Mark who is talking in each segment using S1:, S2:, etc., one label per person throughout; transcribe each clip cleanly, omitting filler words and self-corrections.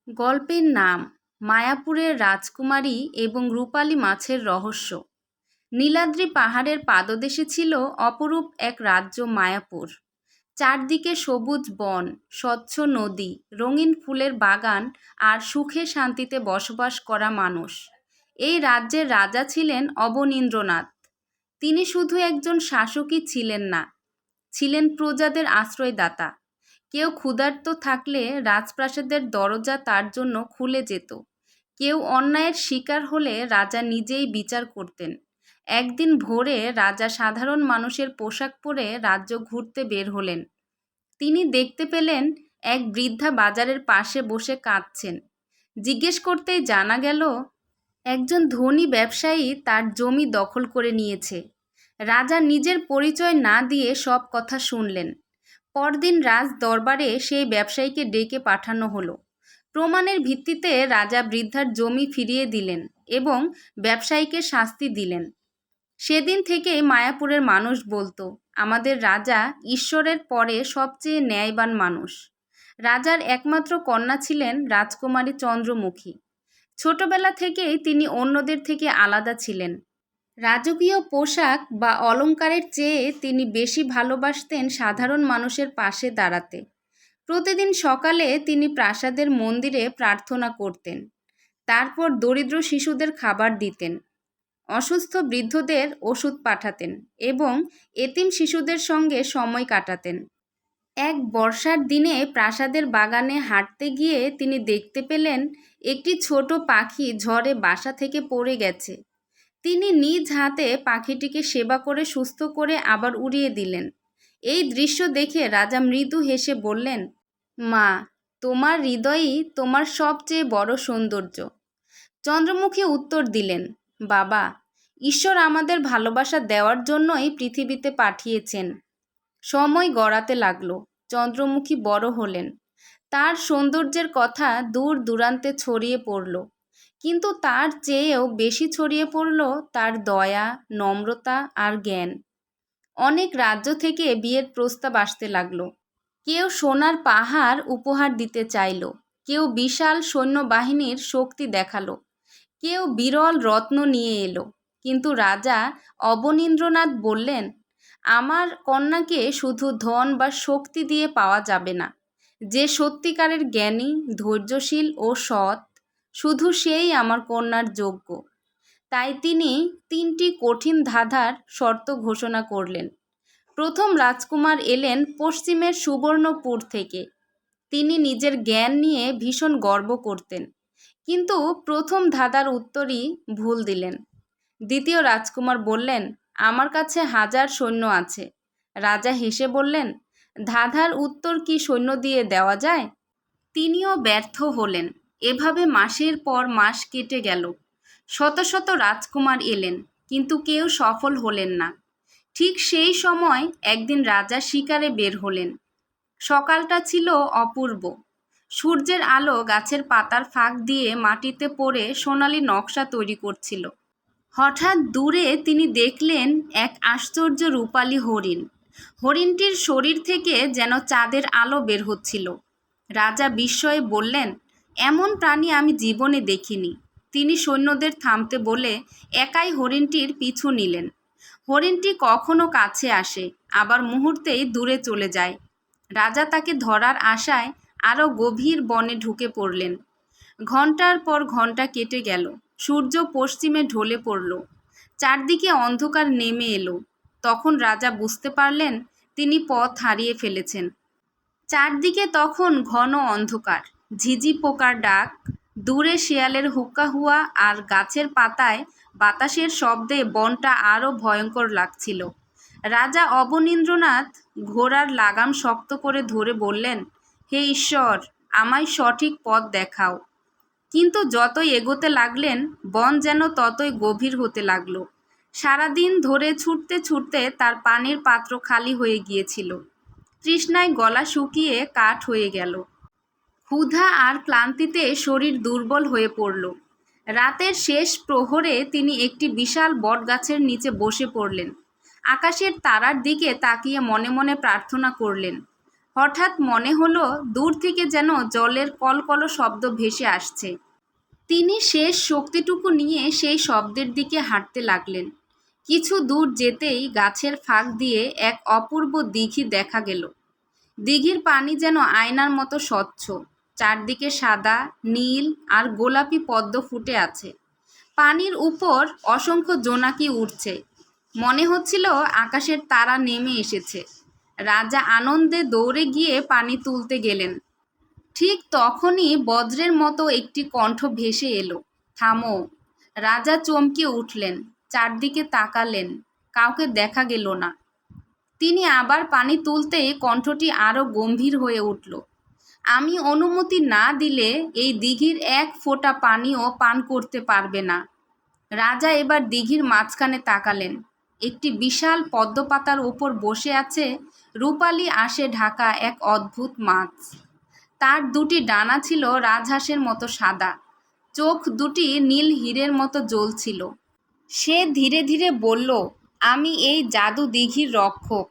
S1: গল্পের নাম মায়াপুরের রাজকুমারী এবং রূপালী মাছের রহস্য। নীলাদ্রি পাহাড়ের পাদদেশে ছিল অপরূপ এক রাজ্য মায়াপুর। চারদিকে সবুজ বন, স্বচ্ছ নদী, রঙিন ফুলের বাগান আর সুখে শান্তিতে বসবাস করা মানুষ। এই রাজ্যের রাজা ছিলেন অবনীন্দ্রনাথ। তিনি শুধু একজন শাসকই ছিলেন না, ছিলেন প্রজাদের আশ্রয়দাতা। কেউ ক্ষুধার্ত থাকলে রাজপ্রাসাদের দরজা তার জন্য খুলে যেত। কেউ অন্যায়ের শিকার হলে রাজা নিজেই বিচার করতেন। একদিন ভোরে রাজা সাধারণ মানুষের পোশাক পরে রাজ্য ঘুরতে বের হলেন। তিনি দেখতে পেলেন এক বৃদ্ধা বাজারের পাশে বসে কাঁদছেন। জিজ্ঞেস করতেই জানা গেল একজন ধনী ব্যবসায়ী তার জমি দখল করে নিয়েছে। রাজা নিজের পরিচয় না দিয়ে সব কথা শুনলেন। পরদিন রাজ দরবারে সেই ব্যবসায়ীকে ডেকে পাঠানো হলো। প্রমাণের ভিত্তিতে রাজা বৃদ্ধার জমি ফিরিয়ে দিলেন এবং ব্যবসায়ীকে শাস্তি দিলেন। সেদিন থেকেই মায়াপুরের মানুষ বলতো, আমাদের রাজা ঈশ্বরের পরে সবচেয়ে ন্যায়বান মানুষ। রাজার একমাত্র কন্যা ছিলেন রাজকুমারী চন্দ্রমুখী। ছোটবেলা থেকেই তিনি অন্যদের থেকে আলাদা ছিলেন। রাজকীয় পোশাক বা অলংকারের চেয়ে তিনি বেশি ভালোবাসতেন সাধারণ মানুষের পাশে দাঁড়াতে। প্রতিদিন সকালে তিনি প্রাসাদের মন্দিরে প্রার্থনা করতেন। তারপর দরিদ্র শিশুদের খাবার দিতেন, অসুস্থ বৃদ্ধদের ওষুধ পাঠাতেন এবং এতিম শিশুদের সঙ্গে সময় কাটাতেন। এক বর্ষার দিনে প্রাসাদের বাগানে হাঁটতে গিয়ে তিনি দেখতে পেলেন একটি ছোট পাখি ঝড়ে বাসা থেকে পড়ে গেছে। তিনি নিজ হাতে পাখিটিকে সেবা করে সুস্থ করে আবার উড়িয়ে দিলেন। এই দৃশ্য দেখে রাজা মৃদু হেসে বললেন, মা, তোমার হৃদয়ই তোমার সবচেয়ে বড় সৌন্দর্য। চন্দ্রমুখী উত্তর দিলেন, বাবা, ঈশ্বর আমাদের ভালোবাসা দেওয়ার জন্যই পৃথিবীতে পাঠিয়েছেন। সময় গড়াতে লাগলো। চন্দ্রমুখী বড় হলেন। তার সৌন্দর্যের কথা দূর দূরান্তে ছড়িয়ে পড়ল। কিন্তু তার চেয়েও বেশি ছড়িয়ে পড়ল তার দয়া, নম্রতা আর জ্ঞান। অনেক রাজ্য থেকে বিয়ের প্রস্তাব আসতে লাগলো। কেউ সোনার পাহাড় উপহার দিতে চাইল, কেউ বিশাল সৈন্যবাহিনীর শক্তি দেখালো, কেউ বিরল রত্ন নিয়ে এলো। কিন্তু রাজা অবনীন্দ্রনাথ বললেন, আমার কন্যাকে শুধু ধন বা শক্তি দিয়ে পাওয়া যাবে না। যে সত্যিকারের জ্ঞানী, ধৈর্যশীল ও সৎ, শুধু সেই আমার কন্যার যোগ্য। তাই তিনি 3টি কঠিন ধাঁধার শর্ত ঘোষণা করলেন। প্রথম রাজকুমার এলেন পশ্চিমের সুবর্ণপুর থেকে। তিনি নিজের জ্ঞান নিয়ে ভীষণ গর্ব করতেন, কিন্তু প্রথম ধাঁধার উত্তরই ভুল দিলেন। দ্বিতীয় রাজকুমার বললেন, আমার কাছে 1000 সৈন্য আছে। রাজা হেসে বললেন, ধাঁধার উত্তর কি সৈন্য দিয়ে দেওয়া যায়? তিনিও ব্যর্থ হলেন। এভাবে মাসের পর মাস কেটে গেল। শত শত রাজকুমার এলেন, কিন্তু কেউ সফল হলেন না। ঠিক সেই সময় একদিন রাজা শিকারে বের হলেন। সকালটা ছিল অপূর্ব। সূর্যের আলো গাছের পাতার ফাঁক দিয়ে মাটিতে পড়ে সোনালি নকশা তৈরি করছিল। হঠাৎ দূরে তিনি দেখলেন এক আশ্চর্য রূপালী হরিণ। হরিণটির শরীর থেকে যেন চাঁদের আলো বের হচ্ছিল। রাজা বিস্ময়ে বললেন, এমন প্রাণী আমি জীবনে দেখিনি। তিনি সৈন্যদের থামতে বলে একাই হরিণটির পিছু নিলেন। হরিণটি কখনো কাছে আসে, আবার মুহূর্তেই দূরে চলে যায়। রাজা তাকে ধরার আশায় আরও গভীর বনে ঢুকে পড়লেন। ঘন্টার পর ঘন্টা কেটে গেল। সূর্য পশ্চিমে ঢলে পড়ল। চারদিকে অন্ধকার নেমে এলো। তখন রাজা বুঝতে পারলেন তিনি পথ হারিয়ে ফেলেছেন। চারদিকে তখন ঘন অন্ধকার, ঝিঝি পোকার ডাক, দূরে শিয়ালের হুক্কাহুয়া আর গাছের পাতায় বাতাসের শব্দে বনটা আরও ভয়ঙ্কর লাগছিল। রাজা অবনীন্দ্রনাথ ঘোড়ার লাগাম শক্ত করে ধরে বললেন, হে ঈশ্বর, আমায় সঠিক পথ দেখাও। কিন্তু যতই এগোতে লাগলেন বন যেন ততই গভীর হতে লাগলো। সারাদিন ধরে ছুটতে ছুটতে তার পানির পাত্র খালি হয়ে গিয়েছিল। তৃষ্ণায় গলা শুকিয়ে কাঠ হয়ে গেল। ক্ষুধা আর ক্লান্তিতে শরীর দুর্বল হয়ে পড়ল। রাতের শেষ প্রহরে তিনি একটি বিশাল বটগাছের নিচে বসে পড়লেন। আকাশের তারার দিকে তাকিয়ে মনে মনে প্রার্থনা করলেন। হঠাৎ মনে হলো দূর থেকে যেন জলের কলকল শব্দ ভেসে আসছে। তিনি শেষ শক্তিটুকু নিয়ে সেই শব্দের দিকে হাঁটতে লাগলেন। কিছু দূর যেতেই গাছের ফাঁক দিয়ে এক অপূর্ব দিঘি দেখা গেল। দিঘির পানি যেন আয়নার মতো স্বচ্ছ, চারদিকে সাদা, নীল আর গোলাপি পদ্ম ফুটে আছে। পানির উপর অসংখ্য জোনাকি উঠছে, মনে হচ্ছিল আকাশের তারা নেমে এসেছে। রাজা আনন্দে দৌড়ে গিয়ে পানি তুলতে গেলেন। ঠিক তখনই বজ্রের মতো একটি কণ্ঠ ভেসে এলো, থামো। রাজা চমকে উঠলেন, চারদিকে তাকালেন, কাউকে দেখা গেল না। তিনি আবার পানি তুলতেই কণ্ঠটি আরো গম্ভীর হয়ে উঠল, আমি অনুমতি না দিলে এই দিঘির এক ফোঁটা পানিও পান করতে পারবে না। রাজা এবার দিঘির মাঝখানে তাকালেন। একটি বিশাল পদ্মপাতার ওপর বসে আছে রূপালি আঁশে ঢাকা এক অদ্ভুত মাছ। তার দুটি ডানা ছিল রাজহাঁসের মতো সাদা, চোখ দুটি নীল হীরের মতো জ্বলছিল। সে ধীরে ধীরে বলল, আমি এই জাদু দিঘির রক্ষক।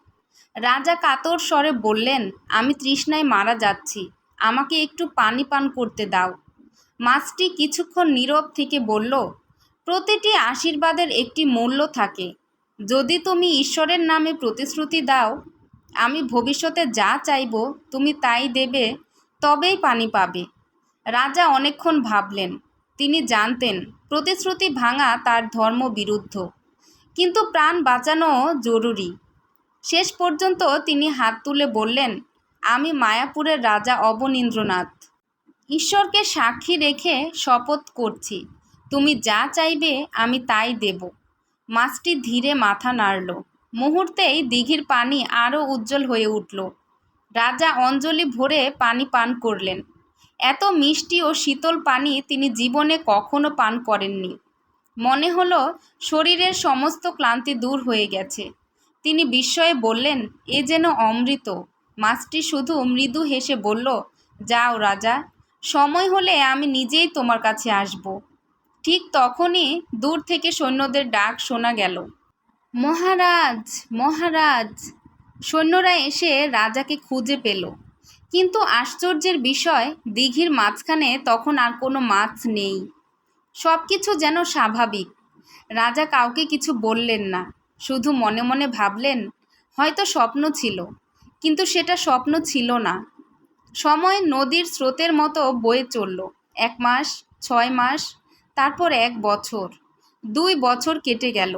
S1: রাজা কাতর স্বরে বললেন, আমি তৃষ্ণায় মারা যাচ্ছি, আমাকে একটু পানি পান করতে দাও। মাছটি কিছুক্ষণ নীরব থেকে বলল, প্রতিটি আশীর্বাদের একটি মূল্য থাকে। যদি তুমি ঈশ্বরের নামে প্রতিশ্রুতি দাও, আমি ভবিষ্যতে যা চাইব তুমি তাই দেবে, তবেই পানি পাবে। রাজা অনেকক্ষণ ভাবলেন। তিনি জানতেন প্রতিশ্রুতি ভাঙা তার ধর্ম বিরুদ্ধ, কিন্তু প্রাণ বাঁচানো জরুরি। শেষ পর্যন্ত তিনি হাত তুলে বললেন, আমি মায়াপুরের রাজা অবনীন্দ্রনাথ, ঈশ্বরকে সাক্ষী রেখে শপথ করছি, তুমি যা চাইবে আমি তাই দেব। মাছটি ধীরে মাথা নাড়ল। মুহূর্তেই দিঘির পানি আরও উজ্জ্বল হয়ে উঠল। রাজা অঞ্জলি ভরে পানি পান করলেন। এত মিষ্টি ও শীতল পানি তিনি জীবনে কখনো পান করেননি। মনে হলো শরীরের সমস্ত ক্লান্তি দূর হয়ে গেছে। তিনি বিস্ময়ে বললেন, এ যেন অমৃত। মাছটি শুধু মৃদু হেসে বলল, যাও রাজা, সময় হলে আমি নিজেই তোমার কাছে আসব। ঠিক তখনই দূর থেকে সৈন্যদের ডাক শোনা গেল, মহারাজ, মহারাজ। সৈন্যরা এসে রাজাকে খুঁজে পেল, কিন্তু আশ্চর্যের বিষয়, দিঘির মাঝখানে তখন আর কোনো মাছ নেই। সব কিছু যেন স্বাভাবিক। রাজা কাউকে কিছু বললেন না, শুধু মনে মনে ভাবলেন, হয়তো স্বপ্ন ছিল, কিন্তু সেটা স্বপ্ন ছিল না। সময় নদীর স্রোতের মতো বয়ে চলল। 1 মাস, 6 মাস, তারপর 1 বছর, 2 বছর কেটে গেল।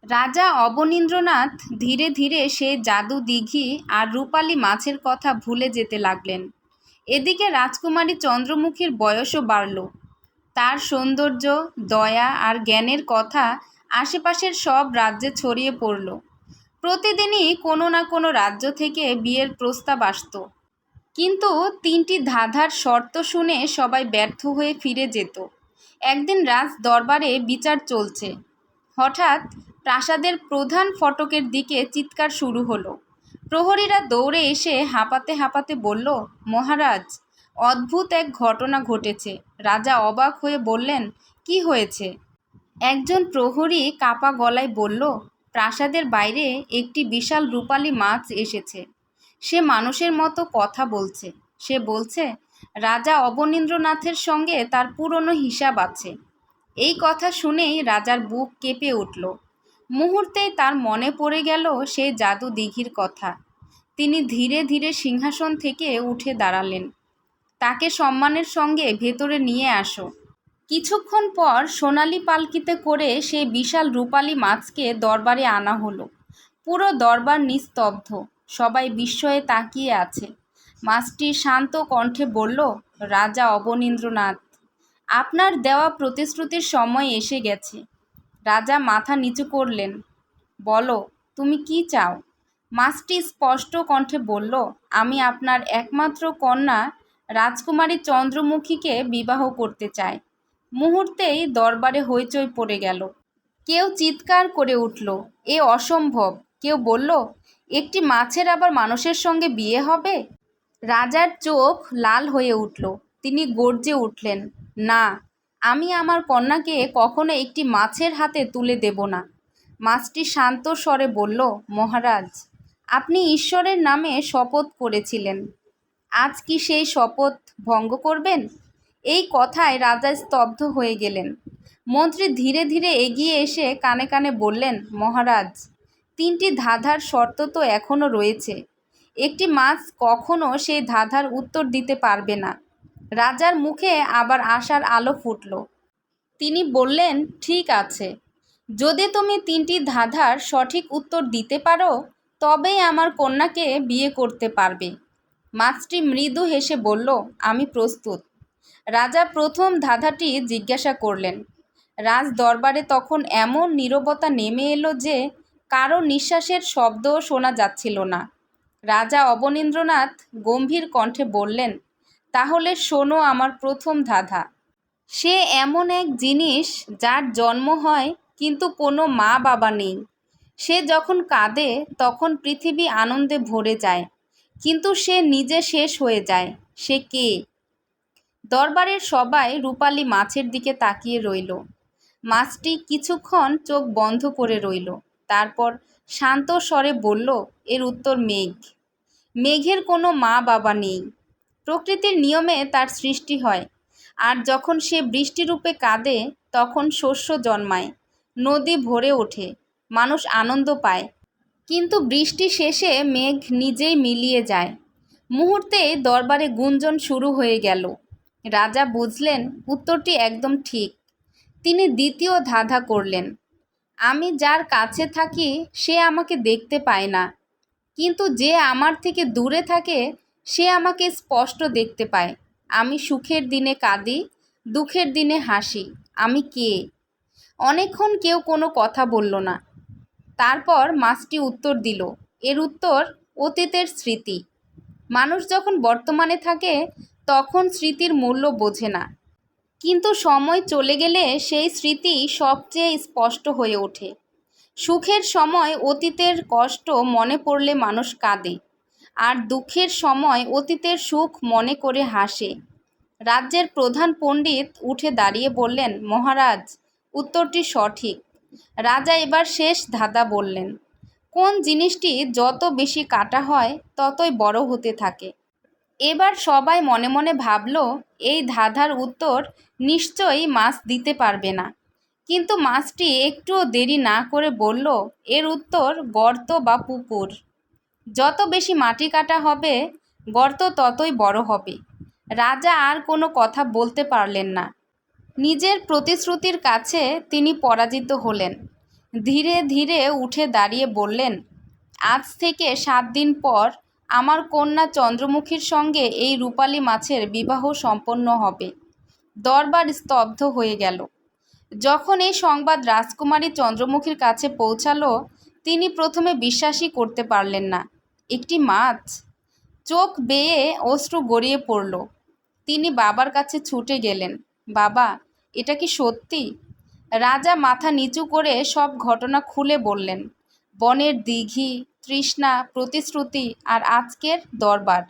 S1: রাজা অবনীন্দ্রনাথ ধীরে ধীরে সেই জাদু দিঘি আর রূপালী মাছের কথা ভুলে যেতে লাগলেন। এদিকে রাজকুমারী চন্দ্রমুখীর বয়সও বাড়ল। তার সৌন্দর্য, দয়া আর জ্ঞানের কথা আশেপাশের সব রাজ্যে ছড়িয়ে পড়ল। প্রতিদিনই কোনো না কোনো রাজ্য থেকে বিয়ের প্রস্তাব আসত, কিন্তু 3টি ধাঁধার শর্ত শুনে সবাই ব্যর্থ হয়ে ফিরে যেত। একদিন রাজ দরবারে বিচার চলছে। হঠাৎ প্রাসাদের প্রধান ফটকের দিকে চিৎকার শুরু হলো। প্রহরীরা দৌড়ে এসে হাঁপাতে হাঁপাতে বলল, মহারাজ, অদ্ভুত এক ঘটনা ঘটেছে। রাজা অবাক হয়ে বললেন, কি হয়েছে? একজন প্রহরী কাপা গলায় বলল, প্রাসাদের বাইরে একটি বিশাল রূপালী মাছ এসেছে। সে মানুষের মতো কথা বলছে। সে বলছে, রাজা অবনীন্দ্রনাথের সঙ্গে তার পুরনো হিসাব আছে। এই কথা শুনেই রাজার বুক কেঁপে উঠল। মুহূর্তেই তার মনে পড়ে গেল সেই জাদু দিঘির কথা। তিনি ধীরে ধীরে সিংহাসন থেকে উঠে দাঁড়ালেন। তাকে সম্মানের সঙ্গে ভেতরে নিয়ে আসো। কিছুক্ষণ পর সোনালি পালকিতে করে সেই বিশাল রূপালী মাছকে দরবারে আনা হলো। পুরো দরবার নিস্তব্ধ, সবাই বিস্ময়ে তাকিয়ে আছে। মাছটি শান্ত কণ্ঠে বলল, রাজা অবনীন্দ্রনাথ, আপনার দেওয়া প্রতিশ্রুতির সময় এসে গেছে। রাজা মাথা নিচু করলেন। বলো, তুমি কি চাও? মাছটি স্পষ্ট কণ্ঠে বলল, আমি আপনার একমাত্র কন্যা রাজকুমারী চন্দ্রমুখীকে বিবাহ করতে চাই। মুহূর্তেই দরবারে হইচই পড়ে গেল। কেউ চিৎকার করে উঠল, এ অসম্ভব। কেউ বলল, একটি মাছের আবার মানুষের সঙ্গে বিয়ে হবে? রাজার চোখ লাল হয়ে উঠল। তিনি গর্জে উঠলেন, না, আমি আমার কন্যাকে কখনো একটি মাছের হাতে তুলে দেব না। মাছটি শান্ত স্বরে বলল, মহারাজ, আপনি ঈশ্বরের নামে শপথ করেছিলেন, আজ কি সেই শপথ ভঙ্গ করবেন? এই কথায় রাজা স্তব্ধ হয়ে গেলেন। মন্ত্রী ধীরে ধীরে এগিয়ে এসে কানে কানে বললেন, মহারাজ, 3টি ধাঁধার শর্ত তো এখনও রয়েছে। একটি মাছ কখনো সেই ধাঁধার উত্তর দিতে পারবে না। রাজার মুখে আবার আশার আলো ফুটল। তিনি বললেন, ঠিক আছে, যদি তুমি 3টি ধাঁধার সঠিক উত্তর দিতে পারো তবেই আমার কন্যাকে বিয়ে করতে পারবে। মাছটি মৃদু হেসে বলল, আমি প্রস্তুত। রাজা প্রথম ধাঁধাটি জিজ্ঞাসা করলেন। রাজ দরবারে তখন এমন নীরবতা নেমে এলো যে কারো নিঃশ্বাসের শব্দও শোনা যাচ্ছিল না। রাজা অবনীন্দ্রনাথ গম্ভীর কণ্ঠে বললেন, তাহলে শোনো আমার প্রথম ধাঁধা। সে এমন এক জিনিস যার জন্ম হয় কিন্তু কোনো মা বাবা নেই। সে যখন কাঁদে তখন পৃথিবী আনন্দে ভরে যায়, কিন্তু সে নিজে শেষ হয়ে যায়। সে কে? দরবারের সবাই রূপালী মাছের দিকে তাকিয়ে রইল। মাছটি কিছুক্ষণ চোখ বন্ধ করে রইল, তারপর শান্ত স্বরে বলল, এর উত্তর মেঘ। মেঘের কোনো মা বাবা নেই। প্রকৃতির নিয়মে তার সৃষ্টি হয়, আর যখন সে বৃষ্টিরূপে কাঁদে তখন শস্য জন্মায়, নদী ভরে ওঠে, মানুষ আনন্দ পায়। কিন্তু বৃষ্টি শেষে মেঘ নিজেই মিলিয়ে যায়। মুহূর্তেই দরবারে গুঞ্জন শুরু হয়ে গেল। রাজা বুঝলেন উত্তরটি একদম ঠিক। তিনি দ্বিতীয় ধাঁধা করলেন, আমি যার কাছে থাকি সে আমাকে দেখতে পায় না, কিন্তু যে আমার থেকে দূরে থাকে সে আমাকে স্পষ্ট দেখতে পায়। আমি সুখের দিনে কাঁদি, দুঃখের দিনে হাসি। আমি কে? অনেকক্ষণ কেউ কোনো কথা বলল না। তারপর মাছটি উত্তর দিল, এর উত্তর অতীতের স্মৃতি। মানুষ যখন বর্তমানে থাকে তখন স্মৃতির মূল্য বোঝে না, কিন্তু সময় চলে গেলে সেই স্মৃতি সবচেয়ে স্পষ্ট হয়ে ওঠে। সুখের সময় অতীতের কষ্ট মনে পড়লে মানুষ কাঁদে, আর দুঃখের সময় অতীতের সুখ মনে করে হাসে। রাজ্যের প্রধান পণ্ডিত উঠে দাঁড়িয়ে বললেন, মহারাজ, উত্তরটি সঠিক। রাজা এবার শেষ ধাঁধা বললেন, কোন জিনিসটি যত বেশি কাটা হয় ততই বড় হতে থাকে। এবার সবাই মনে মনে ভাবল, এই ধাঁধার উত্তর নিশ্চয়ই মাছ দিতে পারবে না। কিন্তু মাছটি একটুও দেরি না করে বলল, এর উত্তর গর্ত বা পুকুর। যত বেশি মাটি কাটা হবে গর্ত ততই বড় হবে। রাজা আর কোনো কথা বলতে পারলেন না। নিজের প্রতিশ্রুতির কাছে তিনি পরাজিত হলেন। ধীরে ধীরে উঠে দাঁড়িয়ে বললেন, আজ থেকে 7 দিন পর আমার কন্যা চন্দ্রমুখীর সঙ্গে এই রূপালী মাছের বিবাহ সম্পন্ন হবে। দরবার স্তব্ধ হয়ে গেল। যখন এই সংবাদ রাজকুমারী চন্দ্রমুখীর কাছে পৌঁছালো, তিনি প্রথমে বিশ্বাসই করতে পারলেন না। একটি মাছ! চোখ বেয়ে অশ্রু গড়িয়ে পড়ল। তিনি বাবার কাছে ছুটে গেলেন, বাবা, এটা কি সত্যি? রাজা মাথা নিচু করে সব ঘটনা খুলে বললেন। বনের দিঘি, তৃষ্ণা, প্রতিশ্রুতি আর আজকের দরবার।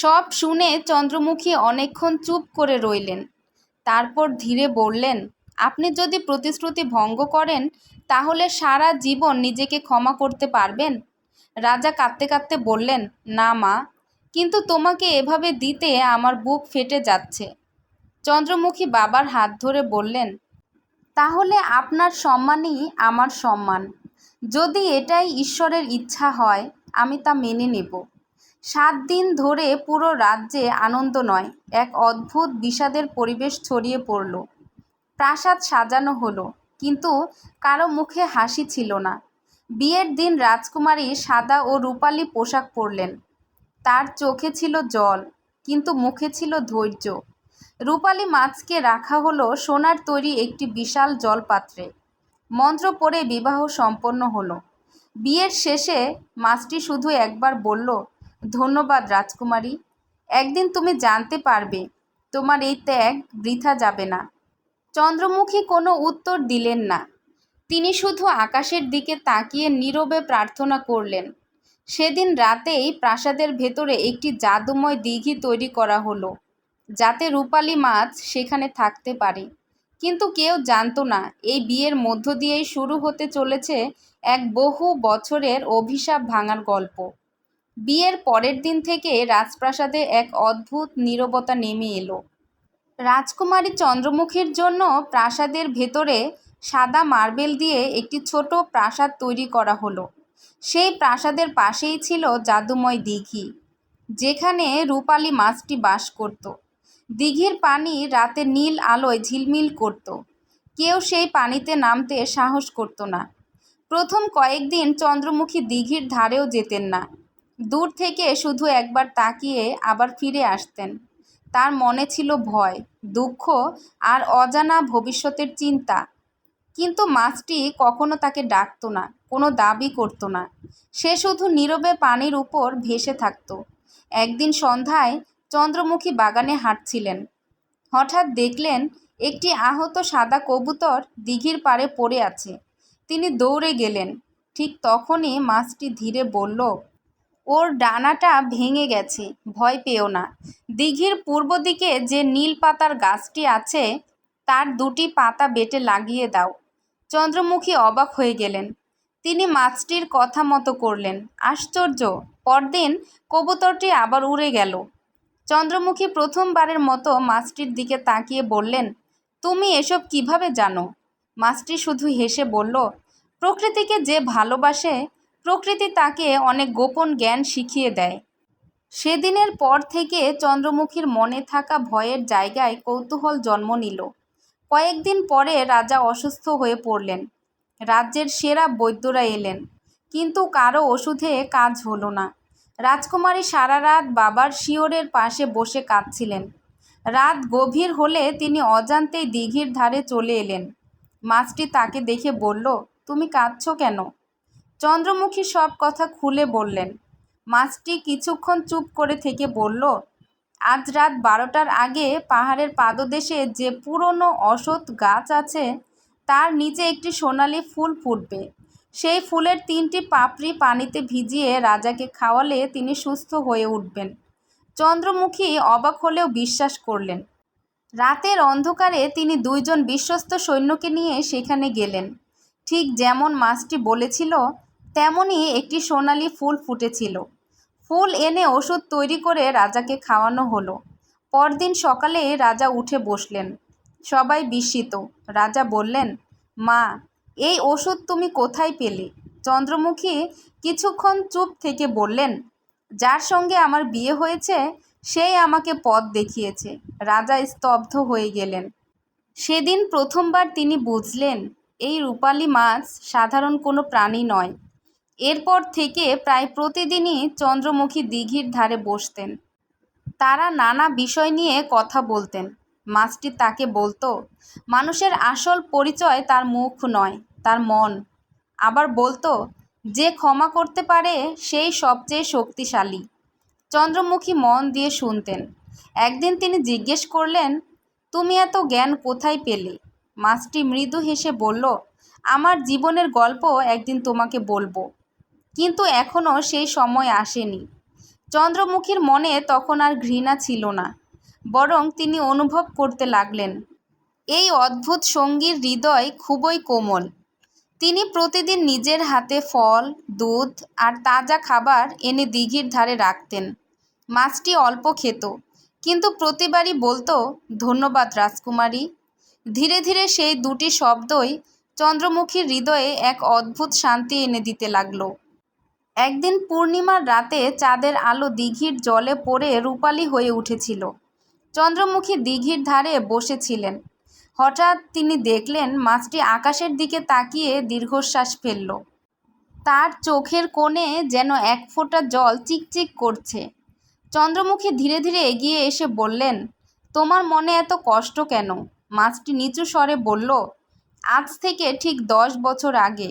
S1: সব শুনে চন্দ্রমুখী অনেকক্ষণ চুপ করে রইলেন। তারপর ধীরে বললেন, আপনি যদি প্রতিশ্রুতি ভঙ্গ করেন তাহলে সারা জীবন নিজেকে ক্ষমা করতে পারবেন? রাজা কাঁদতে কাঁদতে বললেন, না মা, কিন্তু তোমাকে এভাবে দিতে আমার বুক ফেটে যাচ্ছে। চন্দ্রমুখী বাবার হাত ধরে বললেন, তাহলে আপনার সম্মানই আমার সম্মান। যদি এটাই ঈশ্বরের ইচ্ছা হয় আমি তা মেনে নেব। 7 দিন ধরে পুরো রাজ্যে আনন্দ নয়, এক অদ্ভুত বিষাদের পরিবেশ ছড়িয়ে পড়ল। প্রাসাদ সাজানো হলো, কিন্তু কারো মুখে হাসি ছিল না। বিয়ের দিন রাজকুমারী সাদা ও রূপালী পোশাক পরলেন। তার চোখে ছিল জল, কিন্তু মুখে ছিল ধৈর্য। রূপালী মাছকে রাখা হলো সোনার তৈরি একটি বিশাল জলপাত্রে। মন্ত্র পড়ে বিবাহ সম্পন্ন হলো। বিয়ের শেষে মাছটি শুধু একবার বলল, ধন্যবাদ রাজকুমারী। একদিন তুমি জানতে পারবে তোমার এই ত্যাগ বৃথা যাবে না। চন্দ্রমুখী কোনো উত্তর দিলেন না। তিনি শুধু আকাশের দিকে তাকিয়ে নীরবে প্রার্থনা করলেন। সেদিন রাতেই প্রাসাদের ভেতরে একটি জাদুময় দিঘি তৈরি করা হলো, যাতে রূপালী মাছ সেখানে থাকতে পারে। কিন্তু কেউ জানতো না এই বিয়ের মধ্য দিয়েই শুরু হতে চলেছে এক বহু বছরের অভিশাপ ভাঙার গল্প। বিয়ের পরের দিন থেকে রাজপ্রাসাদে এক অদ্ভুত নীরবতা নেমে এলো। রাজকুমারী চন্দ্রমুখীর জন্য প্রাসাদের ভেতরে সাদা মার্বেল দিয়ে একটি ছোট প্রাসাদ তৈরি করা হলো। সেই প্রাসাদের পাশেই ছিল জাদুময় দিঘি, যেখানে রূপালী মাছটি বাস করত। দিঘির পানি রাতে নীল আলোয় ঝিলমিল করত। কেউ সেই পানিতে নামতে সাহস করত না। প্রথম কয়েকদিন চন্দ্রমুখী দিঘির ধারেও যেতেন না। দূর থেকে শুধু একবার তাকিয়ে আবার ফিরে আসতেন। তার মনে ছিল ভয়, দুঃখ আর অজানা ভবিষ্যতের চিন্তা। কিন্তু মাছটি কখনো তাকে ডাকতো না, কোনো দাবি করতো না। সে শুধু নীরবে পানির উপর ভেসে থাকত। একদিন সন্ধ্যায় চন্দ্রমুখী বাগানে হাঁটছিলেন। হঠাৎ দেখলেন একটি আহত সাদা কবুতর দিঘির পাড়ে পড়ে আছে। তিনি দৌড়ে গেলেন। ঠিক তখনই মাছটি ধীরে বলল, ওর ডানাটা ভেঙে গেছে, ভয় পেও না। দিঘির পূর্ব দিকে যে নীল পাতার গাছটি আছে তার দুটি পাতা বেটে লাগিয়ে দাও। চন্দ্রমুখী অবাক হয়ে গেলেন। তিনি মাছটির কথা মতো করলেন। আশ্চর্য! পরদিন কবুতরটি আবার উড়ে গেল। চন্দ্রমুখী প্রথমবারের মতো মাছটির দিকে তাকিয়ে বললেন, তুমি এসব কিভাবে জানো? মাছটি শুধু হেসে বলল, প্রকৃতিকে যে ভালোবাসে, প্রকৃতি তাকে অনেক গোপন জ্ঞান শিখিয়ে দেয়। সেদিনের পর থেকে চন্দ্রমুখীর মনে থাকা ভয়ের জায়গায় কৌতূহল জন্ম নিল। কয়েকদিন পরে রাজা অসুস্থ হয়ে পড়লেন। রাজ্যের সেরা বৈদ্যরা এলেন, কিন্তু কারো ওষুধে কাজ হলো না। রাজকুমারী সারা রাত বাবার শিয়রের পাশে বসে কাঁদছিলেন। রাত গভীর হলে তিনি অজান্তেই দিঘির ধারে চলে এলেন। মাছটি তাকে দেখে বলল, তুমি কাঁদছো কেন? চন্দ্রমুখী সব কথা খুলে বললেন। মাছটি কিছুক্ষণ চুপ করে থেকে বলল, আজ রাত 12টার আগে পাহাড়ের পাদদেশে যে পুরনো অশ্বত্থ গাছ আছে তার নিচে একটি সোনালি ফুল ফুটবে। সেই ফুলের 3টি পাপড়ি পানিতে ভিজিয়ে রাজাকে খাওয়ালে তিনি সুস্থ হয়ে উঠবেন। চন্দ্রমুখী অবাক হলেও বিশ্বাস করলেন। রাতের অন্ধকারে তিনি 2জন বিশ্বস্ত সৈন্যকে নিয়ে সেখানে গেলেন। ঠিক যেমন মাছটি বলেছিল তেমনই একটি সোনালি ফুল ফুটেছিল। ফুল এনে ওষুধ তৈরি করে রাজাকে খাওয়ানো হলো। পরদিন সকালে রাজা উঠে বসলেন। সবাই বিস্মিত। রাজা বললেন, মা, এই ওষুধ তুমি কোথায় পেলে? চন্দ্রমুখী কিছুক্ষণ চুপ থেকে বললেন, যার সঙ্গে আমার বিয়ে হয়েছে সেই আমাকে পথ দেখিয়েছে। রাজা স্তব্ধ হয়ে গেলেন। সেদিন প্রথমবার তিনি বুঝলেন এই রূপালী মাছ সাধারণ কোনো প্রাণী নয়। এরপর থেকে প্রায় প্রতিদিনই চন্দ্রমুখী দিঘির ধারে বসতেন। তারা নানা বিষয় নিয়ে কথা বলতেন। মাছটি তাকে বলতো, মানুষের আসল পরিচয় তার মুখ নয়, তার মন। আবার বলতো, যে ক্ষমা করতে পারে সেই সবচেয়ে শক্তিশালী। চন্দ্রমুখী মন দিয়ে শুনতেন। একদিন তিনি জিজ্ঞেস করলেন, তুমি এত জ্ঞান কোথায় পেলে? মাছটি মৃদু হেসে বলল, আমার জীবনের গল্প একদিন তোমাকে বলবো, কিন্তু এখনও সেই সময় আসেনি। চন্দ্রমুখীর মনে তখন আর ঘৃণা ছিল না, বরং তিনি অনুভব করতে লাগলেন এই অদ্ভুত সঙ্গীর হৃদয় খুবই কোমল। তিনি প্রতিদিন নিজের হাতে ফল, দুধ আর তাজা খাবার এনে দিঘির ধারে রাখতেন। মাছটি অল্প খেত, কিন্তু প্রতিবারই বলতো, ধন্যবাদ রাজকুমারী। ধীরে ধীরে সেই দুটি শব্দই চন্দ্রমুখীর হৃদয়ে এক অদ্ভুত শান্তি এনে দিতে লাগলো। একদিন পূর্ণিমার রাতে চাঁদের আলো দিঘির জলে পড়ে রূপালী হয়ে উঠেছিল। চন্দ্রমুখী দিঘির ধারে বসেছিলেন। হঠাৎ তিনি দেখলেন মাছটি আকাশের দিকে তাকিয়ে দীর্ঘশ্বাস ফেলল। তার চোখের কোণে যেন এক ফোঁটা জল চিকচিক করছে। চন্দ্রমুখী ধীরে ধীরে এগিয়ে এসে বললেন, তোমার মনে এত কষ্ট কেন? মাছটি নিচু স্বরে বলল, আজ থেকে ঠিক 10 বছর আগে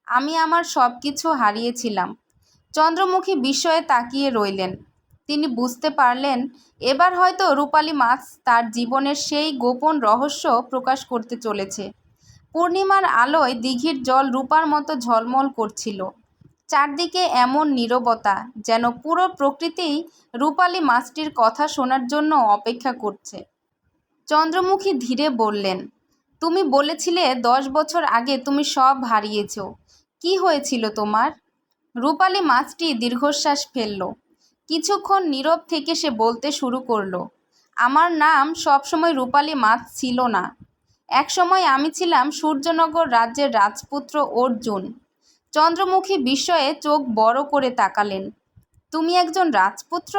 S1: আমি আমার সব কিছু হারিয়েছিলাম। চন্দ্রমুখী বিস্ময়ে তাকিয়ে রইলেন। তিনি বুঝতে পারলেন এবার হয়তো রূপালী মাছ তার জীবনের সেই গোপন রহস্য প্রকাশ করতে চলেছে। পূর্ণিমার আলোয় দিঘির জল রূপার মতো ঝলমল করছিল। চারদিকে এমন নীরবতা, যেন পুরো প্রকৃতিই রূপালী মাছটির কথা শোনার জন্য অপেক্ষা করছে। চন্দ্রমুখী ধীরে বললেন, তুমি বলেছিলে 10 বছর আগে তুমি সব হারিয়েছ। কি হয়েছিল তোমার? রূপালী মাছটি দীর্ঘশ্বাস ফেলল। কিছুক্ষণ নীরব থেকে সে বলতে শুরু করলো, আমার নাম সবসময় রূপালী মাছ ছিল না। একসময় আমি ছিলাম সূর্যনগর রাজ্যের রাজপুত্র অর্জুন। চন্দ্রমুখী বিস্ময়ে চোখ বড় করে তাকালেন। তুমি একজন রাজপুত্র?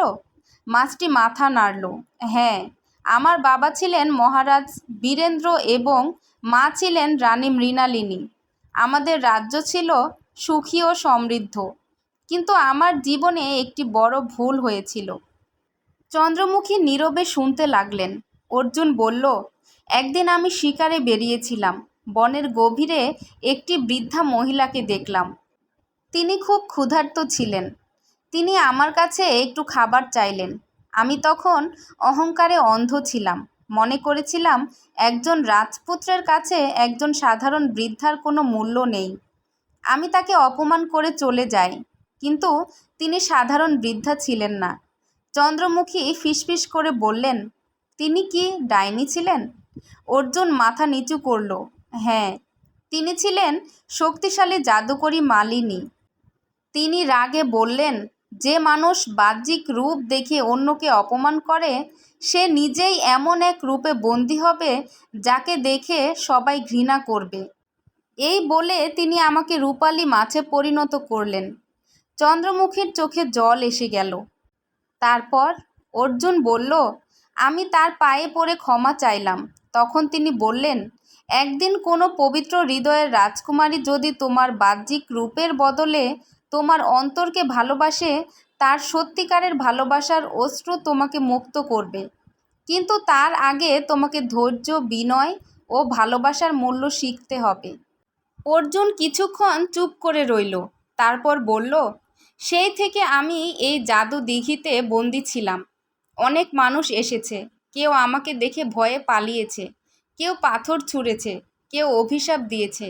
S1: মাছটি মাথা নাড়ল। হ্যাঁ, আমার বাবা ছিলেন মহারাজ বীরেন্দ্র এবং মা ছিলেন রানী মৃণালিনী। আমাদের রাজ্য ছিল সুখী ও সমৃদ্ধ। কিন্তু আমার জীবনে একটি বড় ভুল হয়েছিল। চন্দ্রমুখী নীরবে শুনতে লাগলেন। অর্জুন বলল, একদিন আমি শিকারে বেরিয়েছিলাম। বনের গভীরে একটি বৃদ্ধা মহিলাকে দেখলাম। তিনি খুব ক্ষুধার্ত ছিলেন। তিনি আমার কাছে একটু খাবার চাইলেন। আমি তখন অহংকারে অন্ধ ছিলাম। মনে করেছিলাম একজন রাজপুত্রের কাছে একজন সাধারণ বৃদ্ধার কোনো মূল্য নেই। আমি তাকে অপমান করে চলে যাই। কিন্তু তিনি সাধারণ বৃদ্ধা ছিলেন না। চন্দ্রমুখী ফিসফিস করে বললেন, তিনি কি ডাইনি ছিলেন? অর্জুন মাথা নিচু করল। হ্যাঁ, তিনি ছিলেন শক্তিশালী জাদুকরী মালিনী। তিনি রাগে বললেন, যে মানুষ বাহ্যিক রূপ দেখে অন্যকে অপমান করে সে নিজেই এমন এক রূপে বন্দী হবে যাকে দেখে সবাই ঘৃণা করবে। এই বলে তিনি আমাকে রূপালী মাছে পরিণত করলেন। চন্দ্রমুখীর চোখে জল এসে গেল। তারপর? অর্জুন বলল, আমি তার পায়ে পড়ে ক্ষমা চাইলাম। তখন তিনি বললেন, একদিন কোনো পবিত্র হৃদয়ের রাজকুমারী যদি তোমার বাহ্যিক রূপের বদলে তোমার অন্তরকে ভালোবাসে, তার সত্যিকারের ভালোবাসার অশ্রু তোমাকে মুক্ত করবে। কিন্তু তার আগে তোমাকে ধৈর্য, বিনয় ও ভালোবাসার মূল্য শিখতে হবে। অর্জুন কিছুক্ষণ চুপ করে রইল। তারপর বলল, সেই থেকে আমি এই জাদু দিঘিতে বন্দি ছিলাম। অনেক মানুষ এসেছে। কেউ আমাকে দেখে ভয়ে পালিয়েছে, কেউ পাথর ছুঁড়েছে, কেউ অভিশাপ দিয়েছে,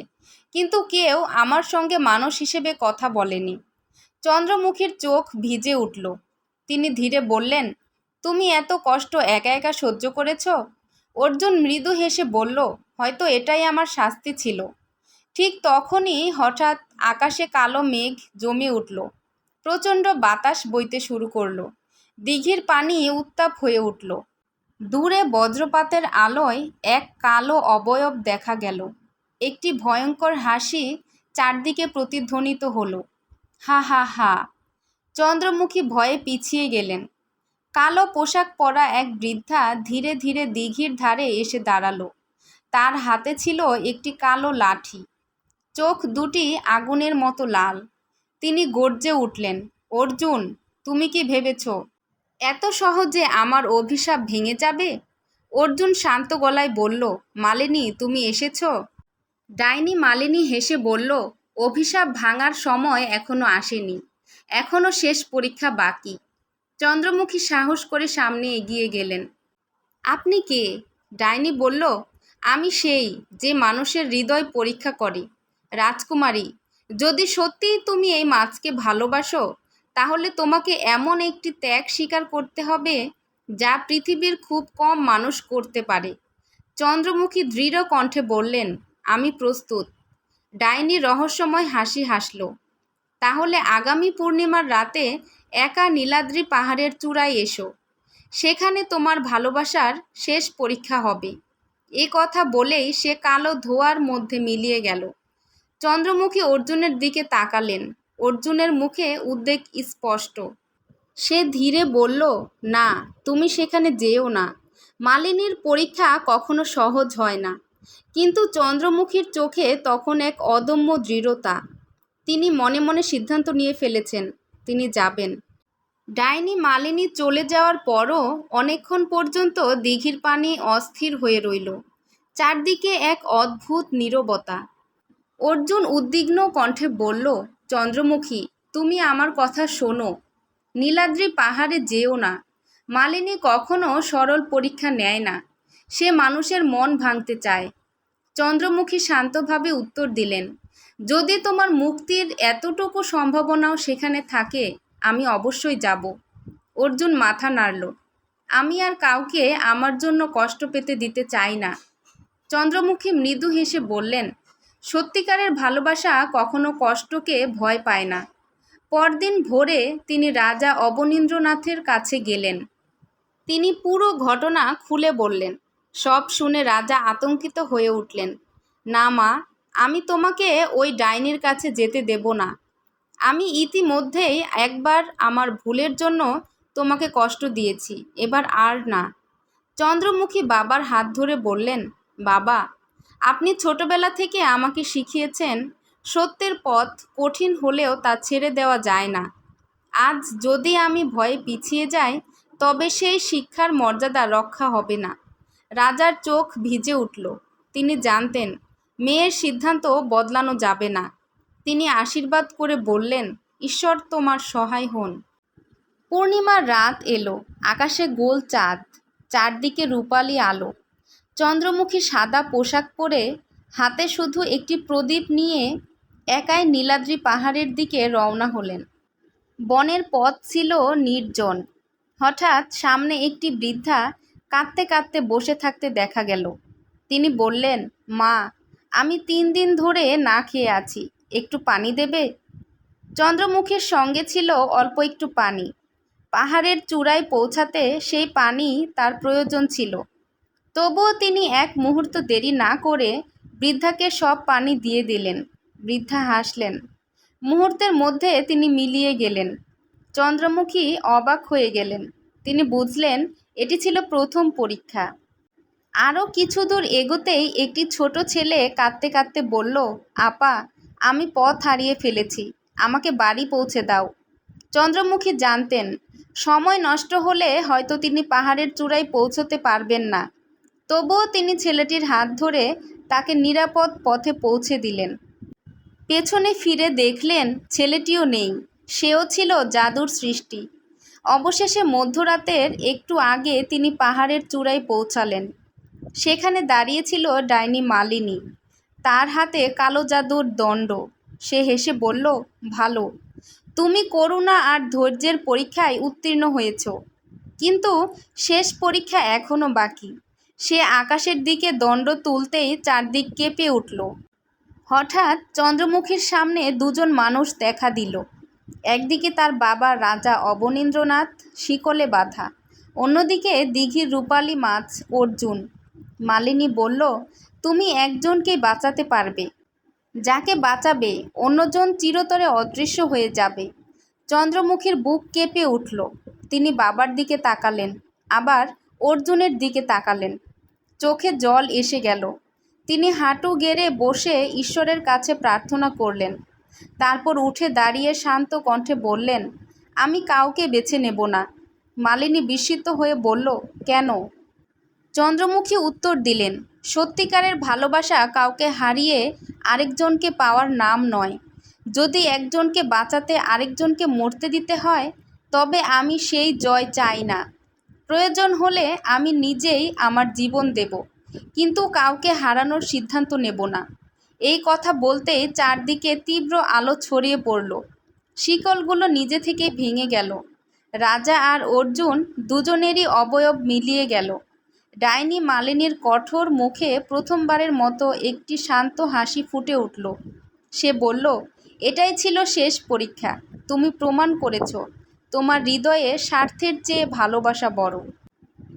S1: কিন্তু কেউ আমার সঙ্গে মানুষ হিসেবে কথা বলেনি। চন্দ্রমুখীর চোখ ভিজে উঠল। তিনি ধীরে বললেন, তুমি এত কষ্ট একা একা সহ্য করেছ? অর্জুন মৃদু হেসে বলল, হয়তো এটাই আমার শাস্তি ছিল। ঠিক তখনই হঠাৎ আকাশে কালো মেঘ জমে উঠল। প্রচণ্ড বাতাস বইতে শুরু করলো। দিঘির পানি উত্তাপ হয়ে উঠল। দূরে বজ্রপাতের আলোয় এক কালো অবয়ব দেখা গেল। একটি ভয়ঙ্কর হাসি চারদিকে প্রতিধ্বনিত হলো। হা হা হা! চন্দ্রমুখী ভয়ে পিছিয়ে গেলেন। কালো পোশাক পরা এক বৃদ্ধা ধীরে ধীরে দিঘির ধারে এসে দাঁড়ালো। তার হাতে ছিল একটি কালো লাঠি। চোখ দুটি আগুনের মতো লাল। তিনি গর্জে উঠলেন, অর্জুন, তুমি কি ভেবেছ এত সহজে আমার অভিশাপ ভেঙে যাবে? অর্জুন শান্ত গলায় বলল, মালিনী, তুমি এসেছ? ডাইনি মালিনী হেসে বলল, অভিশাপ ভাঙার সময় এখনো আসেনি। এখনো শেষ পরীক্ষা বাকি। চন্দ্রমুখী সাহস করে সামনে এগিয়ে গেলেন। আপনি কে? ডাইনি বলল, আমি সেই যে মানুষের হৃদয় পরীক্ষা করে। রাজকুমারী, যদি সত্যিই তুমি এই মাছকে ভালোবাসো, তাহলে তোমাকে এমন একটি ত্যাগ স্বীকার করতে হবে যা পৃথিবীর খুব কম মানুষ করতে পারে। চন্দ্রমুখী দৃঢ় কণ্ঠে বললেন, আমি প্রস্তুত। ডাইনি রহস্যময় হাসি হাসল। তাহলে আগামী পূর্ণিমার রাতে একা নীলাদ্রি পাহাড়ের চূড়ায় এসো। সেখানে তোমার ভালোবাসার শেষ পরীক্ষা হবে। এ কথা বলেই সে কালো ধোঁয়ার মধ্যে মিলিয়ে গেল। চন্দ্রমুখী অর্জুনের দিকে তাকালেন। অর্জুনের মুখে উদ্বেগ স্পষ্ট। সে ধীরে বলল, না, তুমি সেখানে যেও না। মালিনীর পরীক্ষা কখনো সহজ হয় না। কিন্তু চন্দ্রমুখীর চোখে তখন এক অদম্য দৃঢ়তা। তিনি মনে মনে সিদ্ধান্ত নিয়ে ফেলেছেন, তিনি যাবেন। ডাইনি মালিনী চলে যাওয়ার পরও অনেকক্ষণ পর্যন্ত দিঘির পানি অস্থির হয়ে রইল। চারদিকে এক অদ্ভুত নীরবতা। অর্জুন উদ্বিগ্ন কণ্ঠে বলল, চন্দ্রমুখী, তুমি আমার কথা শোনো। নীলাদ্রি পাহাড়ে যেও না। মালিনী কখনো সরল পরীক্ষা নেয় না। সে মানুষের মন ভাঙতে চায়। চন্দ্রমুখী শান্তভাবে উত্তর দিলেন, যদি তোমার মুক্তির এতটুকু সম্ভাবনাও সেখানে থাকে, আমি অবশ্যই যাব। অর্জুন মাথা নাড়ল। আমি আর কাউকে আমার জন্য কষ্ট পেতে দিতে চাই না। চন্দ্রমুখী মৃদু হেসে বললেন, সত্যিকারের ভালোবাসা কখনো কষ্টকে ভয় পায় না। পরদিন ভোরে তিনি রাজা অবনীন্দ্রনাথের কাছে গেলেন। তিনি পুরো ঘটনা খুলে বললেন। সব শুনে রাজা আতঙ্কিত হয়ে উঠলেন। না মা, আমি তোমাকে ওই ডাইনির কাছে যেতে দেব না। আমি ইতিমধ্যেই একবার আমার ভুলের জন্য তোমাকে কষ্ট দিয়েছি, এবার আর না। চন্দ্রমুখী বাবার হাত ধরে বললেন, বাবা, আপনি ছোটবেলা থেকে আমাকে শিখিয়েছেন সত্যের পথ কঠিন হলেও তা ছেড়ে দেওয়া যায় না। আজ যদি আমি ভয়ে পিছিয়ে যাই তবে সেই শিক্ষার মর্যাদা রক্ষা হবে না। রাজার চোখ ভিজে উঠল। তিনি জানতেন মেয়ের সিদ্ধান্ত বদলানো যাবে না। তিনি আশীর্বাদ করে বললেন, ঈশ্বর তোমার সহায় হন। পূর্ণিমার রাত এলো। আকাশে গোল চাঁদ, চারদিকে রূপালি আলো। চন্দ্রমুখী সাদা পোশাক পরে হাতে শুধু একটি প্রদীপ নিয়ে একাই নীলাদ্রি পাহাড়ের দিকে রওনা হলেন। বনের পথ ছিল নির্জন। হঠাৎ সামনে একটি বৃদ্ধা কাঁদতে কাঁদতে বসে থাকতে দেখা গেল। তিনি বললেন, মা, আমি 3 দিন ধরে না খেয়ে আছি, একটু পানি দেবে? চন্দ্রমুখীর সঙ্গে ছিল অল্প একটু পানি। পাহাড়ের চূড়ায় পৌঁছাতে সেই পানি তার প্রয়োজন ছিল। তবুও তিনি এক মুহূর্ত দেরি না করে বৃদ্ধাকে সব পানি দিয়ে দিলেন। বৃদ্ধা হাসলেন। মুহূর্তের মধ্যে তিনি মিলিয়ে গেলেন। চন্দ্রমুখী অবাক হয়ে গেলেন। তিনি বুঝলেন এটি ছিল প্রথম পরীক্ষা। আরও কিছু দূর এগোতেই একটি ছোট ছেলে কাঁদতে কাঁদতে বলল, আপা, আমি পথ হারিয়ে ফেলেছি, আমাকে বাড়ি পৌঁছে দাও। চন্দ্রমুখী জানতেন সময় নষ্ট হলে হয়তো তিনি পাহাড়ের চূড়ায় পৌঁছতে পারবেন না। তবুও তিনি ছেলেটির হাত ধরে তাকে নিরাপদ পথে পৌঁছে দিলেন। পেছনে ফিরে দেখলেন ছেলেটিও নেই, সেও ছিল জাদুর সৃষ্টি। অবশেষে মধ্যরাতের একটু আগে তিনি পাহাড়ের চূড়ায় পৌঁছালেন। সেখানে দাঁড়িয়েছিল ডাইনি মালিনী। তার হাতে কালো জাদুর দণ্ড। সে হেসে বলল, ভালো, তুমি করুণা আর ধৈর্যের পরীক্ষায় উত্তীর্ণ হয়েছ। কিন্তু শেষ পরীক্ষা এখনও বাকি। সে আকাশের দিকে দণ্ড তুলতেই চারদিক কেঁপে উঠল। হঠাৎ চন্দ্রমুখীর সামনে দুজন মানুষ দেখা দিল। একদিকে তার বাবা রাজা অবনীন্দ্রনাথ শিকলে বাঁধা, অন্যদিকে দিঘির রূপালী মাছ অর্জুন। মালিনী বলল, তুমি একজনকে বাঁচাতে পারবে। যাকে বাঁচাবে অন্যজন চিরতরে অদৃশ্য হয়ে যাবে। চন্দ্রমুখীর বুক কেঁপে উঠল। তিনি বাবার দিকে তাকালেন, আবার অর্জুনের দিকে তাকালেন। চোখে জল এসে গেল। তিনি হাঁটু গেড়ে বসে ঈশ্বরের কাছে প্রার্থনা করলেন। তারপর উঠে দাঁড়িয়ে শান্ত কণ্ঠে বললেন, আমি কাউকে বেছে নেব না। মালিনী বিস্মিত হয়ে বলল, কেন? চন্দ্রমুখী উত্তর দিলেন, সত্যিকারের ভালোবাসা কাউকে হারিয়ে আরেকজনকে পাওয়ার নাম নয়। যদি একজনকে বাঁচাতে আরেকজনকে মরতে দিতে হয় তবে আমি সেই জয় চাই না। প্রয়োজন হলে আমি নিজেই আমার জীবন দেব, কিন্তু কাউকে হারানোর সিদ্ধান্ত নেব না। এই কথা বলতেই চারদিকে তীব্র আলো ছড়িয়ে পড়ল। শিকলগুলো নিজে থেকে ভেঙে গেল। রাজা আর অর্জুন দুজনেরই অবয়ব মিলিয়ে গেল। ডাইনি মালিনীর কঠোর মুখে প্রথমবারের মতো একটি শান্ত হাসি ফুটে উঠল। সে বলল, এটাই ছিল শেষ পরীক্ষা। তুমি প্রমাণ করেছ তোমার হৃদয়ে স্বার্থের চেয়ে ভালোবাসা বড়।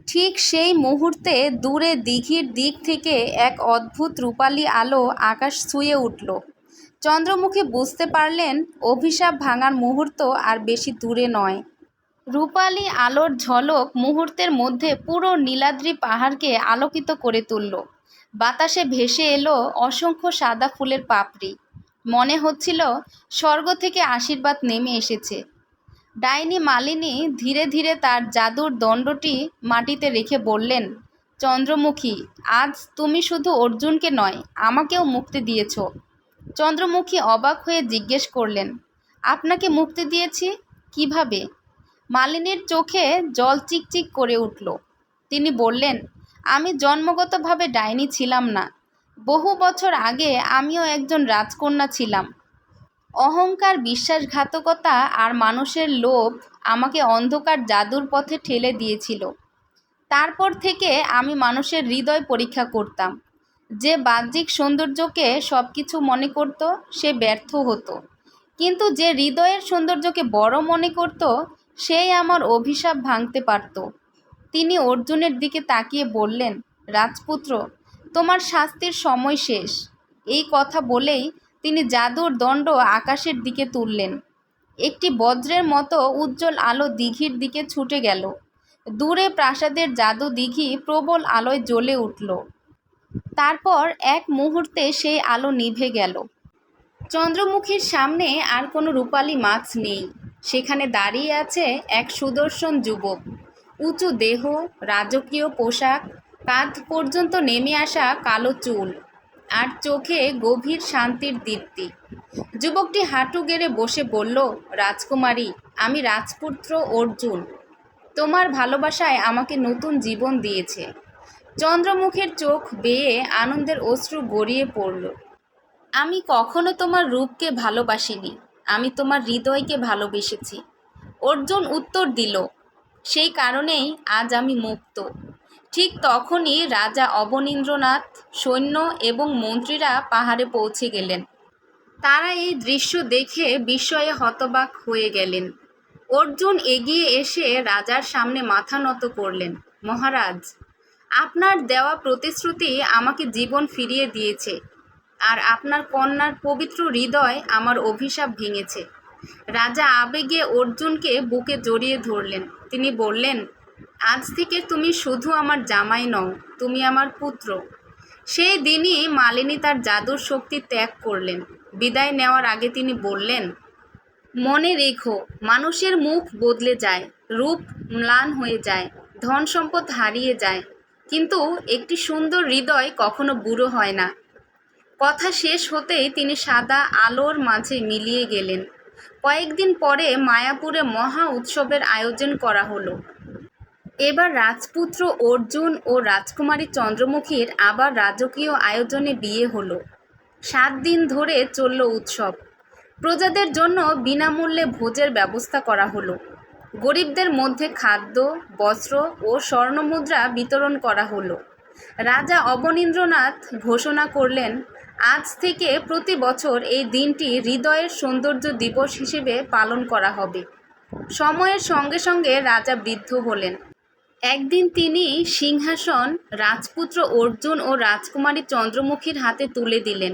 S1: ঠিক সেই মুহূর্তে দূরে দিঘির দিক থেকে এক অদ্ভুত রূপালী আলো আকাশ ছুঁয়ে উঠল। চন্দ্রমুখী বুঝতে পারলেন অভিশাপ ভাঙার মুহূর্ত আর বেশি দূরে নয়। রূপালী আলোর ঝলক মুহূর্তের মধ্যে পুরো নীলাদ্রি পাহাড়কে আলোকিত করে তুলল। বাতাসে ভেসে এলো অসংখ্য সাদা ফুলের পাপড়ি। মনে হচ্ছিল স্বর্গ থেকে আশীর্বাদ নেমে এসেছে। ডাইনি মালিনী ধীরে ধীরে তার জাদুর দণ্ডটি মাটিতে রেখে বললেন, চন্দ্রমুখী, আজ তুমি শুধু অর্জুনকে নয়, আমাকেও মুক্তি দিয়েছ। চন্দ্রমুখী অবাক হয়ে জিজ্ঞেস করলেন, আপনাকে মুক্তি দিয়েছি কিভাবে? মালিনীর চোখে জল চিকচিক করে উঠল। তিনি বললেন, আমি জন্মগতভাবে ডাইনি ছিলাম না। বহু বছর আগে আমিও একজন রাজকন্যা ছিলাম। অহংকার, বিশ্বাসঘাতকতা আর মানুষের লোভ আমাকে অন্ধকার জাদুর পথে ঠেলে দিয়েছিল। তারপর থেকে আমি মানুষের হৃদয় পরীক্ষা করতাম। যে বাহ্যিক সৌন্দর্যকে সব কিছু মনে করত সে ব্যর্থ হতো, কিন্তু যে হৃদয়ের সৌন্দর্যকে বড় মনে করত সেই আমার অভিশাপ ভাঙতে পারত। তিনি অর্জুনের দিকে তাকিয়ে বললেন, রাজপুত্র, তোমার শাস্তির সময় শেষ। এই কথা বলেই তিনি জাদুর দণ্ড আকাশের দিকে তুললেন। একটি বজ্রের মতো উজ্জ্বল আলো দিঘির দিকে ছুটে গেল। দূরে প্রাসাদের জাদু দিঘি প্রবল আলোয় জ্বলে উঠল। তারপর এক মুহূর্তে সেই আলো নিভে গেল। চন্দ্রমুখীর সামনে আর কোনো রূপালী মাছ নেই। সেখানে দাঁড়িয়ে আছে এক সুদর্শন যুবক। উঁচু দেহ, রাজকীয় পোশাক, কাঁধ পর্যন্ত নেমে আসা কালো চুল, আর চোখে গভীর শান্তির দীপ্তি। যুবকটি হাঁটু গেড়ে বসে বলল, রাজকুমারী, আমি রাজপুত্র অর্জুন। তোমার ভালোবাসায় আমাকে নতুন জীবন দিয়েছে। চন্দ্রমুখের চোখ বেয়ে আনন্দের অশ্রু গড়িয়ে পড়ল। আমি কখনো তোমার রূপকে ভালোবাসিনি, আমি তোমার হৃদয়কে ভালোবেসেছি। অর্জুন উত্তর দিল, সেই কারণেই আজ আমি মুক্ত। ঠিক তখনই রাজা অবনীন্দ্রনাথ, সৈন্য এবং মন্ত্রীরা পাহাড়ে পৌঁছে গেলেন। তারা এই দৃশ্য দেখে বিস্ময়ে হতবাক হয়ে গেলেন। অর্জুন এগিয়ে এসে রাজার সামনে মাথা নত করলেন। মহারাজ, আপনার দেওয়া প্রতিশ্রুতি আমাকে জীবন ফিরিয়ে দিয়েছে, আর আপনার কন্যার পবিত্র হৃদয় আমার অভিশাপ ভেঙেছে। রাজা আবেগে অর্জুনকে বুকে জড়িয়ে ধরলেন। তিনি বললেন, আজ থেকে তুমি শুধু আমার জামাই নও, তুমি আমার পুত্র। সেই দিনই মালিনী তার জাদুর শক্তি ত্যাগ করলেন। বিদায় নেওয়ার আগে তিনি বললেন, মনে রেখো, মানুষের মুখ বদলে যায়, রূপ ম্লান হয়ে যায়, ধন সম্পদ হারিয়ে যায়, কিন্তু একটি সুন্দর হৃদয় কখনো বুড়ো হয় না। কথা শেষ হতেই তিনি সাদা আলোর মাঝে মিলিয়ে গেলেন। কয়েকদিন পরে মায়াপুরে মহা উৎসবের আয়োজন করা হলো। এবার রাজপুত্র অর্জুন ও রাজকুমারী চন্দ্রমুখীর আবার রাজকীয় আয়োজনে বিয়ে হলো। 7 দিন ধরে চলল উৎসব। প্রজাদের জন্য বিনামূল্যে ভোজের ব্যবস্থা করা হলো। গরিবদের মধ্যে খাদ্য, বস্ত্র ও স্বর্ণমুদ্রা বিতরণ করা হলো। রাজা অবনীন্দ্রনাথ ঘোষণা করলেন, আজ থেকে প্রতি বছর এই দিনটি হৃদয়ের সৌন্দর্য দিবস হিসেবে পালন করা হবে। সময়ের সঙ্গে সঙ্গে রাজা বৃদ্ধ হলেন। একদিন তিনি সিংহাসন রাজপুত্র অর্জুন ও রাজকুমারী চন্দ্রমুখীর হাতে তুলে দিলেন।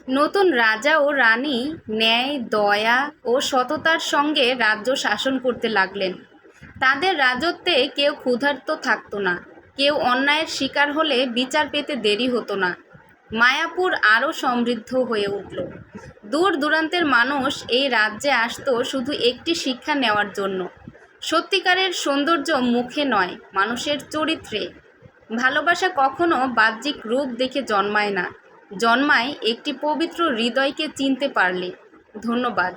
S1: নতুন রাজা ও রানী ন্যায়, দয়া ও সততার সঙ্গে রাজ্য শাসন করতে লাগলেন। তাদের রাজত্বে কেউ ক্ষুধার্ত থাকত না, কেউ অন্যায়ের শিকার হলে বিচার পেতে দেরি হতো না। মায়াপুর আরও সমৃদ্ধ হয়ে উঠল। দূর দূরান্তের মানুষ এই রাজ্যে আসতো শুধু একটি শিক্ষা নেওয়ার জন্য। সত্যিকারের সৌন্দর্য মুখে নয়, মানুষের চরিত্রে। ভালোবাসা কখনো বাহ্যিক রূপ দেখে জন্মায় না, জন্মায় একটি পবিত্র হৃদয়কে চিনতে পারলে। ধন্যবাদ।